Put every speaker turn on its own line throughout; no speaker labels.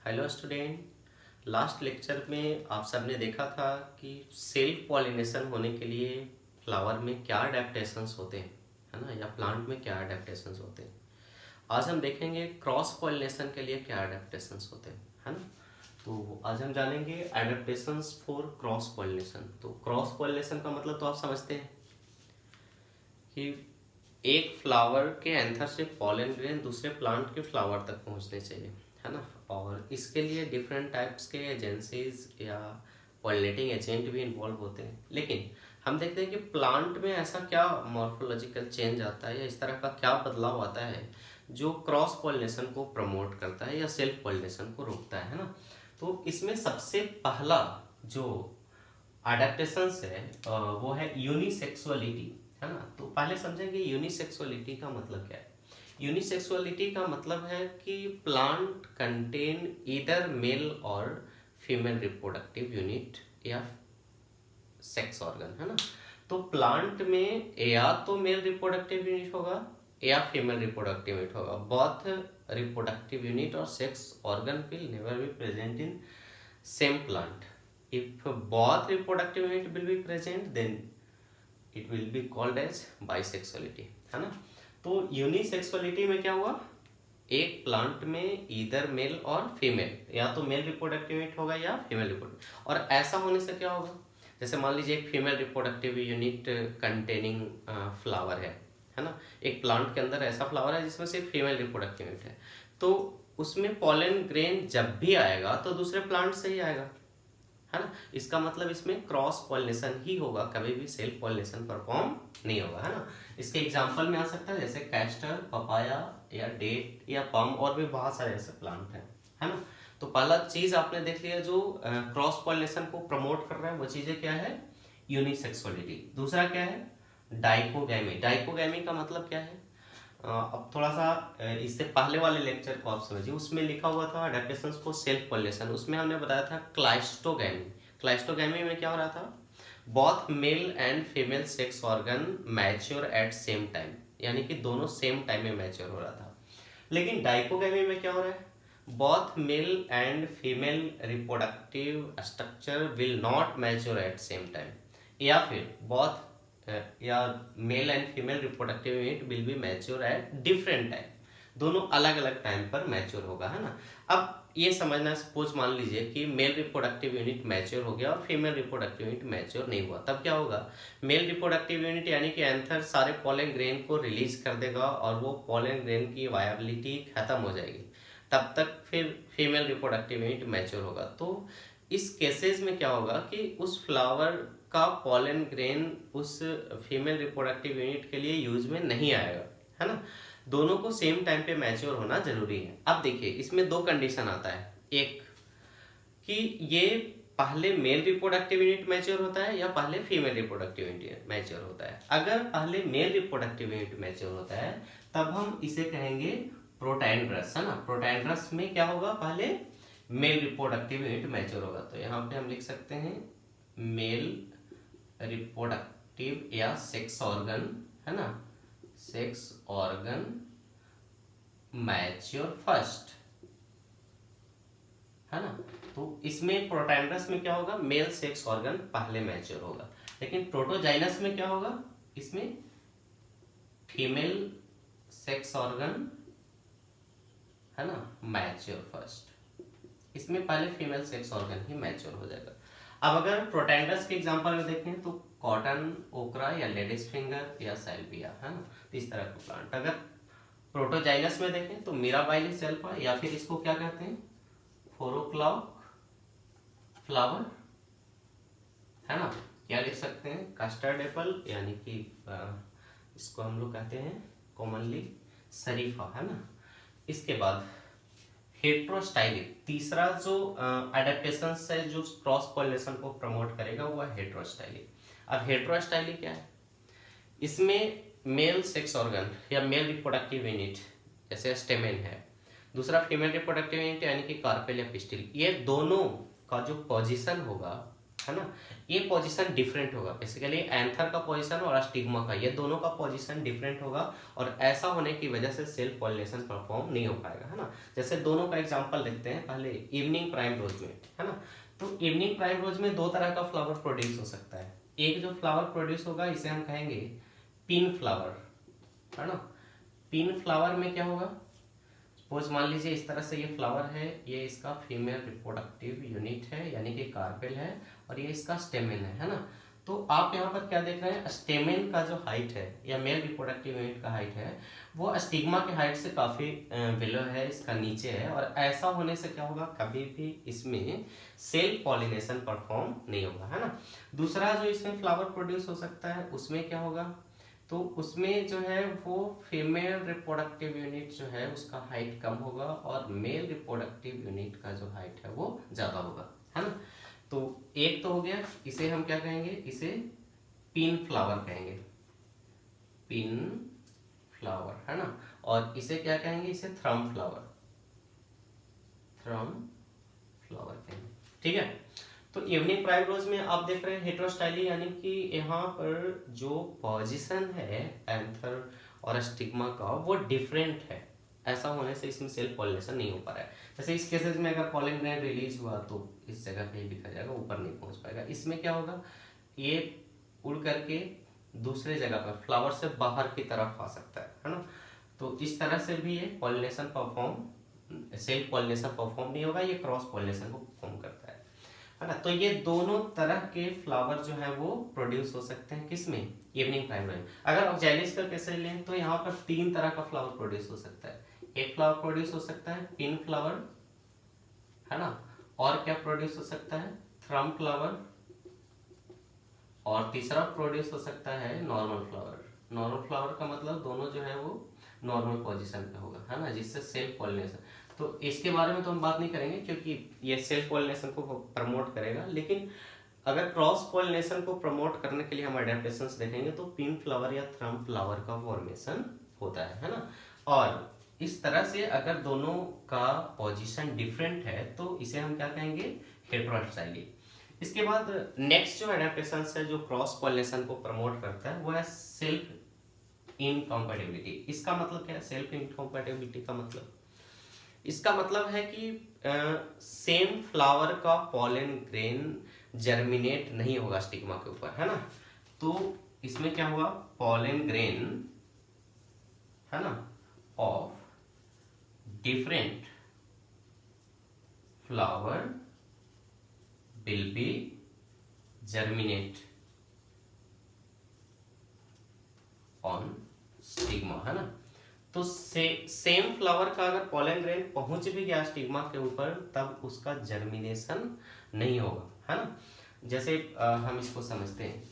Hello student. Last lecture में आप सबने देखा था कि सेल्फ पॉलिनेशन होने के लिए फ्लावर में क्या अडेप्टेशंस होते हैं, है ना, या प्लांट में क्या अडेप्टेशंस होते हैं। आज हम देखेंगे क्रॉस पॉलिनेशन के लिए क्या अडेप्टेशंस होते हैं, है ना। तो आज हम जानेंगे अडेप्टेशंस फॉर क्रॉस पॉलिनेशन। तो क्रॉस पॉलिनेशन का मतलब तो आप समझते हैं कि एक फ्लावर के एंथर से पॉलन ग्रेन दूसरे प्लांट के फ्लावर तक पहुंचने चाहिए, है ना। और इसके लिए डिफरेंट टाइप्स के एजेंसीज या पॉलिनेटिंग एजेंट भी इन्वॉल्व होते हैं। लेकिन हम देखते हैं कि प्लांट में ऐसा क्या मॉर्फोलॉजिकल चेंज आता है या इस तरह का क्या बदलाव आता है जो क्रॉस पॉलिनेशन को प्रमोट करता है या सेल्फ पॉलिनेशन को रोकता है ना। तो इसमें सबसे पहला जो अडेप्टेशंस है वो है यूनिसेक्सुअलिटी, है ना। तो पहले समझेंगे यूनिसेक्सुअलिटी का मतलब क्या है। यूनिसेक्सुअलिटी का मतलब है कि प्लांट कंटेन ईदर मेल और फीमेल रिप्रोडक्टिव यूनिट या सेक्स ऑर्गन, है ना। तो प्लांट में या तो मेल रिप्रोडक्टिव यूनिट होगा या फीमेल रिप्रोडक्टिव यूनिट होगा। बोथ रिप्रोडक्टिव यूनिट और sex organ will never be present in same plant. If both reproductive unit will be present, then it will be called as bisexuality, है ना। तो unisexuality में क्या हुआ, एक प्लांट में ईदर मेल और फीमेल, या तो मेल रिप्रोडक्टिव यूनिट होगा या फीमेल रिप्रोडक्टिव। और ऐसा होने से क्या होगा, जैसे मान लीजिए एक female reproductive unit containing flower है ना। एक प्लांट के अंदर ऐसा फ्लावर है जिसमें सिर्फ फीमेल रिप्रोडक्टिव यूनिट है, तो उसमें पॉलन ग्रेन जब भी आएगा तो दूसरे प्लांट से ही आएगा, है ना। इसका मतलब इसमें क्रॉस पॉलिनेशन ही होगा, कभी भी सेल्फ पॉलिनेशन परफॉर्म नहीं होगा, है ना। इसके एग्जांपल में आ सकता है जैसे कैस्टर, पपाया या डेट या पम, और भी बहुत सारे ऐसे प्लांट हैं, है ना। तो पहला चीज आपने देख लिया जो क्रॉस पॉलिनेशन को प्रमोट कर रहा है, वो चीजें क्या है, यूनिसेक्सुअलिटी। दूसरा क्या है, डाइकोगैमी। डाइकोगैमी का मतलब क्या है, अब थोड़ा सा इससे पहले वाले लेक्चर को आप समझिए, उसमें लिखा हुआ था अडेप्टेशंस फॉर सेल्फ पॉलिनेशन। उसमें हमने बताया था क्लाइस्टोगैमी। क्लाइस्टोगैमी में क्या हो रहा था, both male and female sex organ mature at same time, यानी कि दोनों सेम टाइम में मैच्योर हो रहा था। लेकिन डाइकोगैमी में क्या हो रहा है, both male and female reproductive structure will not mature at same time, या फिर बोथ या male and female reproductive unit will be mature at different time, दोनों अलग अलग टाइम पर मैच्योर होगा, है ना। अब ये समझना, सपोज मान लीजिए कि मेल रिप्रोडक्टिव यूनिट मैच्योर हो गया और फीमेल रिप्रोडक्टिव यूनिट मैच्योर नहीं हुआ, तब क्या होगा, मेल रिप्रोडक्टिव यूनिट यानी कि एंथर सारे पॉलन ग्रेन को रिलीज कर देगा और वो पॉलन ग्रेन की वायबिलिटी खत्म हो जाएगी, तब तक फिर फीमेल रिप्रोडक्टिव यूनिट मैच्योर होगा। तो इस केसेस में क्या होगा कि उस फ्लावर का पॉलन ग्रेन उस फीमेल रिप्रोडक्टिव यूनिट के लिए यूज में नहीं आएगा, है ना। दोनों को सेम टाइम पे मैच्योर होना जरूरी है। अब देखिए इसमें दो कंडीशन आता है, एक कि ये पहले मेल रिप्रोडक्टिव यूनिट मैच्योर होता है या पहले फीमेल रिप्रोडक्टिव यूनिट मैच्योर होता है। अगर पहले मेल रिप्रोडक्टिव यूनिट मैच्योर होता है तब हम इसे कहेंगे प्रोटैंड्रस, है ना। प्रोटैंड्रस में क्या होगा, पहले मेल रिप्रोडक्टिव यूनिट मैच्योर होगा, तो यहाँ पे हम लिख सकते हैं मेल रिप्रोडक्टिव या सेक्स ऑर्गन, है ना, सेक्स ऑर्गन मैच्योर फर्स्ट, है ना। तो इसमें प्रोटैंड्रस में क्या होगा, मेल सेक्स ऑर्गन पहले मैच्योर होगा। लेकिन प्रोटोजाइनस में क्या होगा, इसमें फीमेल सेक्स ऑर्गन, है ना, मैच्योर फर्स्ट। इसमें पहले फीमेल सेक्स ऑर्गन ही मैच्योर हो जाएगा। अब अगर प्रोटैंडस के एग्जांपल में देखें तो कॉटन, ओकरा या लेडीज फिंगर या सैल्विया, है ना, इस तरह का प्लांट। अगर प्रोटोजाइनस में देखें तो मिराबाइलिस सेल्फा, या फिर इसको क्या कहते हैं, फोरोक्लॉक फ्लावर, है ना। क्या लिख सकते हैं, कस्टर्ड एप्पल, यानी कि इसको हम लोग कहते हैं कॉमनली शरीफा, है ना। इसके बाद हेट्रोस्टाइलिक, तीसरा जो एडेप्टेशन है जो क्रॉस पॉलिनेशन को प्रमोट करेगा वो है हेट्रोस्टाइलिक। अब हेट्रोस्टाइलिक क्या है, इसमें मेल सेक्स ऑर्गन या मेल रिप्रोडक्टिव यूनिट जैसे स्टेमेन है, दूसरा फीमेल रिप्रोडक्टिव यूनिट यानी कि कार्पेल या पिस्टिल, ये दोनों का जो पोजीशन होगा, है ना, ये पोजीशन डिफरेंट होगा। बेसिकली एंथर का पोजीशन और स्टिग्मा का, ये दोनों का पोजीशन डिफरेंट होगा, और ऐसा होने की वजह से सेल्फ पॉलिनेशन परफॉर्म नहीं हो पाएगा, है ना। जैसे दोनों का एग्जांपल देखते हैं पहले, इवनिंग प्राइम रोज में, है ना। तो इवनिंग प्राइम रोज में दो तरह का फ्लावर प्रोड्यूस हो सकता है। एक जो फ्लावर प्रोड्यूस होगा इसे हम कहेंगे पिन फ्लावर, है ना। पिन फ्लावर में क्या होगा, सपोज मान लीजिए इस तरह से ये फ्लावर है, ये इसका फीमेल रिप्रोडक्टिव यूनिट है यानी कि कार्पेल है, और ये इसका स्टेमेन है ना। तो आप यहाँ पर क्या देख रहे हैं, स्टेमेन का जो हाइट है या मेल रिप्रोडक्टिव यूनिट का हाइट है वो स्टिग्मा के हाइट से काफी बिलो है, इसका नीचे है, और ऐसा होने से क्या होगा, कभी भी इसमें सेल्फ पॉलिनेशन परफॉर्म नहीं होगा, है ना। दूसरा जो इसमें फ्लावर प्रोड्यूस हो सकता है उसमें क्या होगा, तो उसमें जो है वो फीमेल रिप्रोडक्टिव यूनिट जो है उसका हाइट कम होगा, और मेल रिप्रोडक्टिव यूनिट का जो हाइट है वो ज्यादा होगा, है ना। तो एक तो हो गया, इसे हम क्या कहेंगे, इसे पिन फ्लावर कहेंगे, पिन फ्लावर, है ना। और इसे क्या कहेंगे, इसे थ्रम फ्लावर, थ्रम फ्लावर कहेंगे, ठीक है। तो इवनिंग प्राइम रोज में आप देख रहे हैं हेटेरोस्टाइली, यानी कि यहाँ पर जो पोजीशन है एंथर और स्टिग्मा का वो डिफरेंट है। ऐसा होने से इसमें सेल्फ पॉलिनेशन नहीं हो पा रहा है। जैसे इस केसेस में अगर पॉलन ग्रैंड रिलीज हुआ तो इस जगह पे ही दिखा जाएगा, ऊपर नहीं पहुंच पाएगा। इसमें क्या होगा, ये उड़ करके दूसरे जगह पर फ्लावर से बाहर की तरफ आ सकता है ना। तो इस तरह से भी ये pollination perform, self pollination perform नहीं होगा, ये क्रॉस पॉलिनेशन को परफॉर्म करता है ना। तो ये दोनों तरह के फ्लावर जो है वो प्रोड्यूस हो सकते हैं किसमें, इवनिंग प्राइम में। अगर ऑक्जेलिस का कैसे लें तो यहाँ पर तीन तरह का फ्लावर प्रोड्यूस हो सकता है। एक फ्लावर प्रोड्यूस हो सकता है पिन फ्लावर, है ना, और क्या प्रोड्यूस हो सकता है, थ्रम फ्लावर, और तीसरा प्रोड्यूस हो सकता है नॉर्मल फ्लावर। नॉर्मल फ्लावर का मतलब दोनों जो है वो नॉर्मल पोजीशन पे होगा, है ना, जिससे सेल्फ पॉलिनेशन। तो इसके बारे में तो हम बात नहीं करेंगे क्योंकि ये सेल्फ पॉलिनेशन को प्रमोट करेगा, लेकिन अगर क्रॉस पॉलिनेशन को प्रमोट करने के लिए हम अडेप्टेशंस देखेंगे तो पिन फ्लावर या थ्रम फ्लावर का फॉर्मेशन होता है ना। और इस तरह से अगर दोनों का पोजीशन डिफरेंट है तो इसे हम क्या कहेंगे, हेटेरोस्टाइली। इसके बाद नेक्स्ट जो अडेप्टेशन है जो क्रॉस पॉलिनेशन को प्रमोट करता है वो है सेल्फ इनकम्पैटिबिलिटी। इसका मतलब क्या है, सेल्फ इनकम्पैटिबिलिटी का मतलब, इसका मतलब है कि सेम फ्लावर का पॉलन ग्रेन जर्मिनेट नहीं होगा स्टिग्मा के ऊपर, है ना। तो इसमें क्या हुआ, पॉलन ग्रेन, है ना, of different flower will be germinate on stigma, है ना। तो सेम फ्लावर का अगर पॉलन ग्रेन पहुंच भी गया स्टिग्मा के ऊपर तब उसका जर्मिनेशन नहीं होगा, है ना। जैसे हम इसको समझते हैं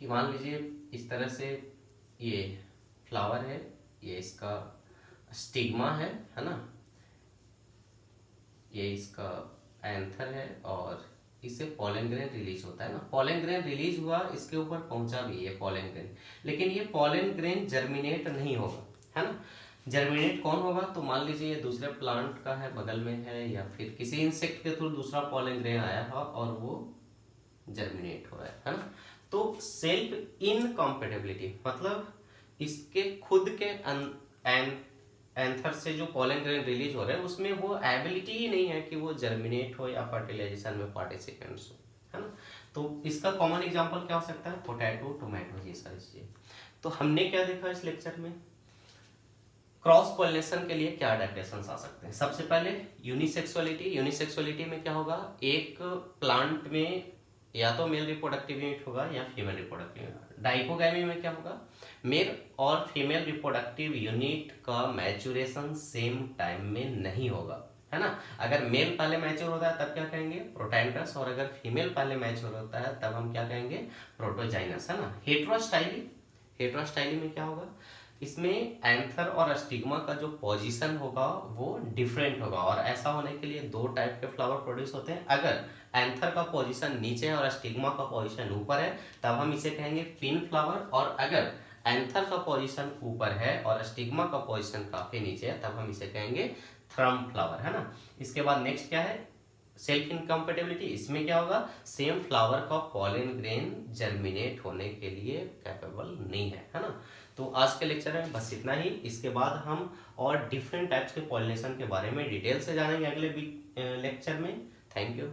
कि मान लीजिए इस तरह से ये फ्लावर है, ये इसका स्टिग्मा है ना, ये इसका एंथर है, और इससे पॉलन ग्रेन रिलीज होता है ना। पॉलन ग्रेन रिलीज हुआ, इसके ऊपर पहुंचा भी ये पॉलन ग्रेन, लेकिन ये पॉलन ग्रेन जर्मिनेट नहीं होगा, है ना। जर्मिनेट कौन होगा, तो मान लीजिए ये दूसरे प्लांट का है, बगल में है, या फिर किसी इंसेक्ट के थ्रू दूसरा पॉलन ग्रेन आया था और वो जर्मिनेट हो रहा है ना। तो सेल्फ इनकम्पैटिबिलिटी मतलब इसके खुद के एंथर से जो पॉलन ग्रेन रिलीज हो रहे हैं उसमें वो एबिलिटी ही नहीं है कि वो जर्मिनेट हो या फर्टिलाइजेशन में पार्टिसिपेंट्स हो, है ना। तो इसका कॉमन एग्जांपल क्या हो सकता है, पोटैटो, टोमेटो, ये सारी चीजें। तो हमने क्या देखा इस लेक्चर में, क्रॉस पॉलिनेशन के लिए क्या अडेप्टेशंस आ सकते हैं। सबसे पहले यूनिसेक्सुअलिटी। यूनिसेक्सुअलिटी में क्या होगा, एक प्लांट में या तो मेल रिप्रोडक्टिव यूनिट होगा या फीमेल रिप्रोडक्टिव यूनिट। डाइकोगैमी में क्या होगा, मेल और फीमेल रिप्रोडक्टिव यूनिट का मैच्योरेशन सेम टाइम में नहीं होगा, है ना। अगर मेल पहले मैच्योर होता है तब क्या कहेंगे, प्रोटैंडस, और अगर फीमेल पहले मैच्योर होता है तब हम क्या कहेंगे, प्रोटोजाइनस, है ना। हेटेरोस्टाइली, हेटेरोस्टाइली में क्या होगा, इसमें एंथर और स्टिग्मा का जो पोजीशन होगा वो डिफरेंट होगा, और ऐसा होने के लिए दो टाइप के फ्लावर प्रोड्यूस होते हैं। अगर एंथर का पोजीशन नीचे है और स्टिग्मा का पोजीशन ऊपर है तब हम इसे कहेंगे पिन फ्लावर, और अगर एंथर का पोजीशन ऊपर है और स्टिग्मा का पोजीशन काफी नीचे है तब हम इसे कहेंगे थ्रम फ्लावर, है ना। इसके बाद नेक्स्ट क्या है, सेल्फ इनकम्पेटिबिलिटी, इसमें क्या होगा, सेम फ्लावर का पॉलन ग्रेन जर्मिनेट होने के लिए कैपेबल नहीं है ना। तो आज के लेक्चर में बस इतना ही। इसके बाद हम और डिफरेंट टाइप्स के पॉलिनेशन के बारे में डिटेल से जानेंगे अगले लेक्चर में। Thank you.